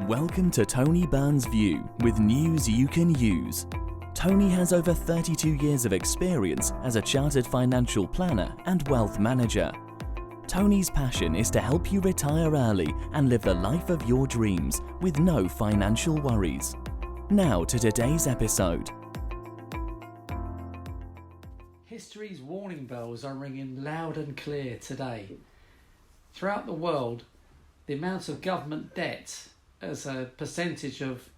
Welcome to Tony Byrne's View with news you can use. Tony has over 32 years of experience as a chartered financial planner and wealth manager. Tony's passion is to help you retire early and live the life of your dreams with no financial worries. Now to today's episode. History's warning bells are ringing loud and clear today. Throughout the world, the amount of government debt as a percentage of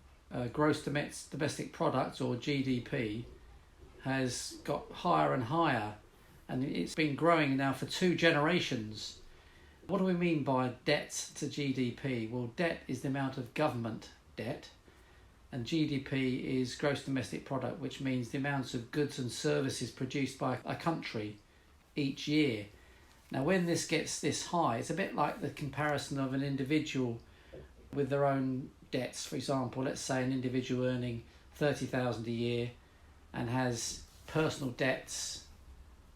gross domestic product, or GDP, has got higher and higher, and it's been growing now for 2 generations. What do we mean by debt to GDP? Well, debt is the amount of government debt, and GDP is gross domestic product, which means the amounts of goods and services produced by a country each year. Now, when this gets this high, it's a bit like the comparison of an individual with their own debts. For example, let's say an individual earning $30,000 a year and has personal debts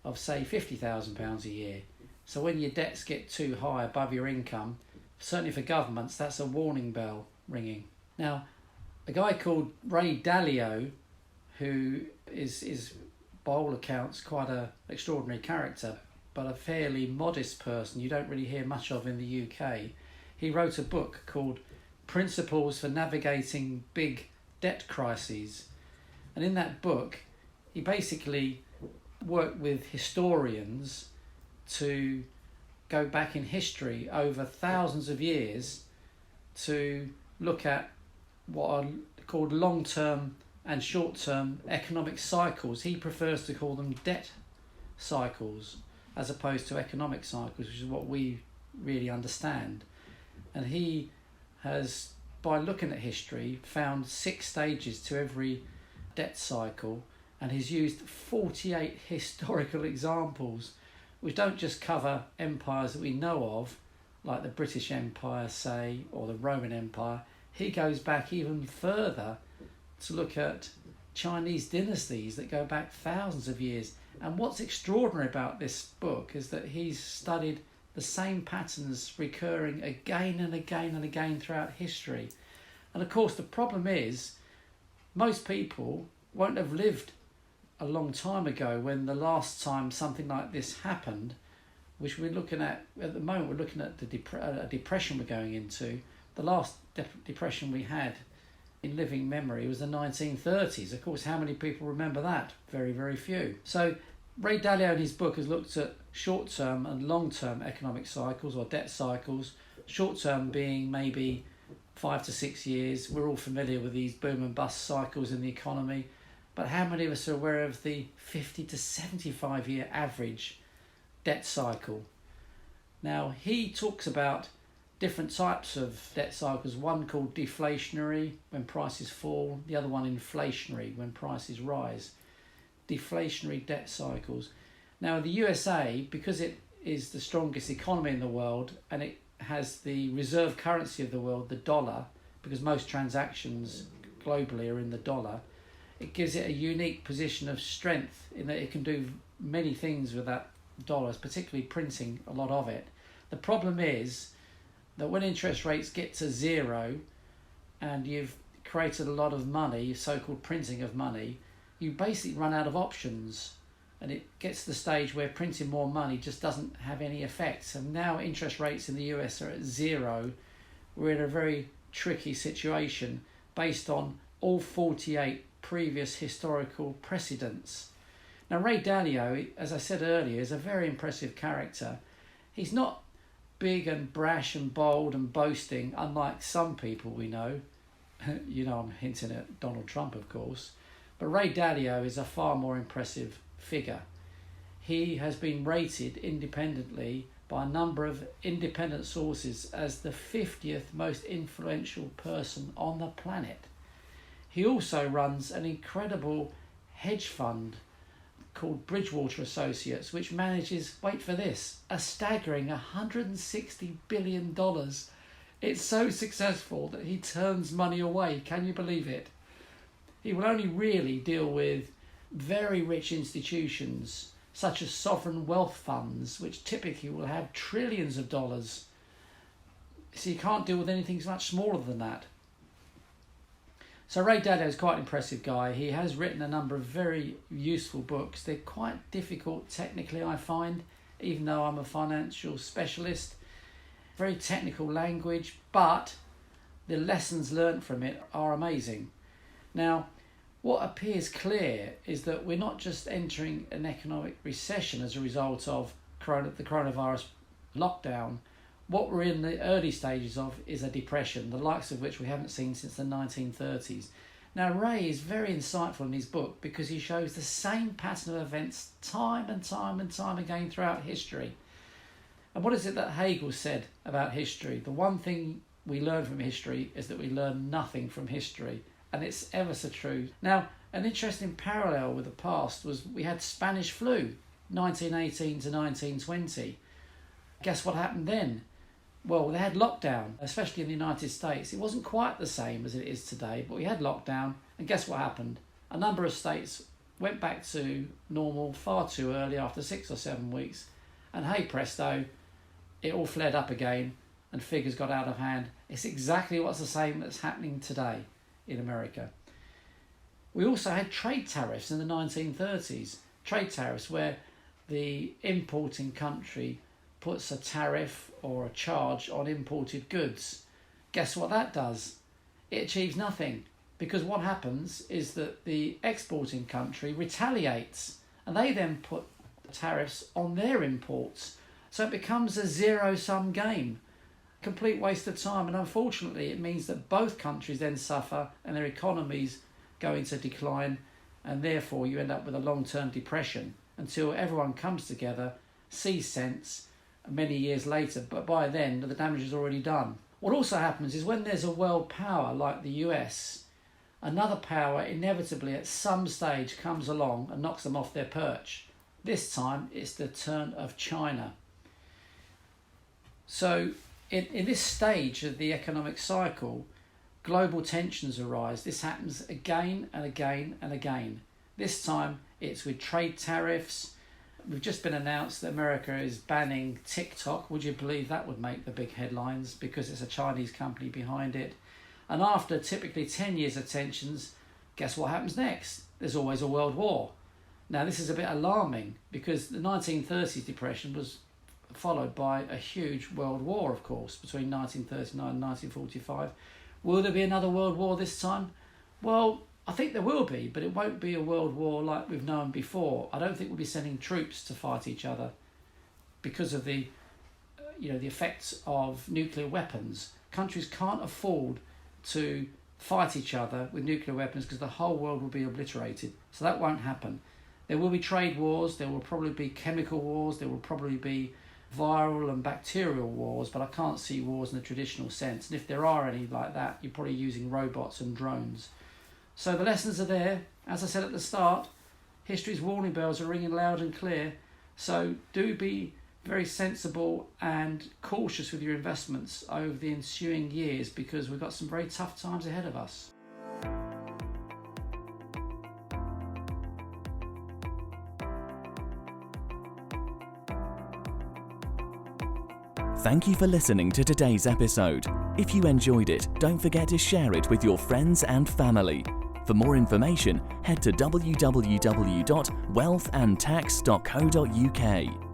of, say, £50,000 a year. So when your debts get too high above your income, certainly for governments, that's a warning bell ringing. Now, a guy called Ray Dalio, who is by all accounts quite an extraordinary character, but a fairly modest person you don't really hear much of in the UK, he wrote a book called Principles for Navigating Big Debt Crises. And in that book, he basically worked with historians to go back in history over thousands of years to look at what are called long-term and short-term economic cycles. He prefers to call them debt cycles as opposed to economic cycles, which is what we really understand. And he has, by looking at history, found 6 stages to every debt cycle, and he's used 48 historical examples, which don't just cover empires that we know of, like the British Empire, say, or the Roman Empire. He goes back even further to look at Chinese dynasties that go back thousands of years. And what's extraordinary about this book is that he's studied the same patterns recurring again and again and again throughout history. And of course, the problem is most people won't have lived a long time ago when the last time something like this happened, which we're looking at the moment. We're looking at a depression we're going into. The last depression we had in living memory was the 1930s. Of course, how many people remember that? Very, very few. So Ray Dalio in his book has looked at short-term and long-term economic cycles or debt cycles. Short-term being maybe 5 to 6 years. We're all familiar with these boom and bust cycles in the economy. But how many of us are aware of the 50 to 75 year average debt cycle? Now, he talks about different types of debt cycles. One called deflationary, when prices fall. The other one inflationary, when prices rise. Deflationary debt cycles. Now, the USA, because it is the strongest economy in the world and it has the reserve currency of the world, the dollar, because most transactions globally are in the dollar, it gives it a unique position of strength in that it can do many things with that dollars, particularly printing a lot of it. The problem is that when interest rates get to zero and you've created a lot of money, so-called printing of money, you basically run out of options, and it gets to the stage where printing more money just doesn't have any effect. And now interest rates in the US are at 0. We're in a very tricky situation based on all 48 previous historical precedents. Now, Ray Dalio, as I said earlier, is a very impressive character. He's not big and brash and bold and boasting, unlike some people we know. I'm hinting at Donald Trump, of course. But Ray Dalio is a far more impressive figure. He has been rated independently by a number of independent sources as the 50th most influential person on the planet. He also runs an incredible hedge fund called Bridgewater Associates, which manages, wait for this, a staggering $160 billion. It's so successful that he turns money away. Can you believe it? He will only really deal with very rich institutions, such as sovereign wealth funds, which typically will have trillions of dollars. So you can't deal with anything much smaller than that. So Ray Dalio is quite an impressive guy. He has written a number of very useful books. They're quite difficult technically, I find, even though I'm a financial specialist. Very technical language, but the lessons learned from it are amazing. Now, what appears clear is that we're not just entering an economic recession as a result of the coronavirus lockdown. What we're in the early stages of is a depression, the likes of which we haven't seen since the 1930s. Now, Ray is very insightful in his book because he shows the same pattern of events time and time and time again throughout history. And what is it that Hegel said about history? The one thing we learn from history is that we learn nothing from history, and it's ever so true. Now, an interesting parallel with the past was we had Spanish flu, 1918 to 1920. Guess what happened then? Well, they had lockdown, especially in the United States. It wasn't quite the same as it is today, but we had lockdown, and guess what happened? A number of states went back to normal far too early after 6 or 7 weeks, and hey presto, it all flared up again, and figures got out of hand. It's exactly what's the same that's happening today in America. We also had trade tariffs in the 1930s. Trade tariffs where the importing country puts a tariff or a charge on imported goods. Guess what that does? It achieves nothing, because what happens is that the exporting country retaliates and they then put tariffs on their imports. So it becomes a zero-sum game, complete waste of time, and unfortunately it means that both countries then suffer and their economies go into decline, and therefore you end up with a long-term depression until everyone comes together, sees sense, many years later, but by then the damage is already done. What also happens is when there's a world power like the US, another power inevitably at some stage comes along and knocks them off their perch. This time it's the turn of China. So in this stage of the economic cycle, global tensions arise. This happens again and again and again. This time it's with trade tariffs. We've just been announced that America is banning TikTok. Would you believe that would make the big headlines because it's a Chinese company behind it? And after typically 10 years of tensions, guess what happens next? There's always a world war. Now, this is a bit alarming because the 1930s depression was followed by a huge world war, of course, between 1939 and 1945. Will there be another world war this time? Well, I think there will be, but it won't be a world war like we've known before. I don't think we'll be sending troops to fight each other because of the effects of nuclear weapons. Countries can't afford to fight each other with nuclear weapons because the whole world will be obliterated. So that won't happen. There will be trade wars, there will probably be chemical wars, there will probably be viral and bacterial wars, but I can't see wars in the traditional sense. And if there are any like that, you're probably using robots and drones. So the lessons are there. As I said at the start, history's warning bells are ringing loud and clear. So do be very sensible and cautious with your investments over the ensuing years because we've got some very tough times ahead of us. Thank you for listening to today's episode. If you enjoyed it, don't forget to share it with your friends and family. For more information, head to www.wealthandtax.co.uk.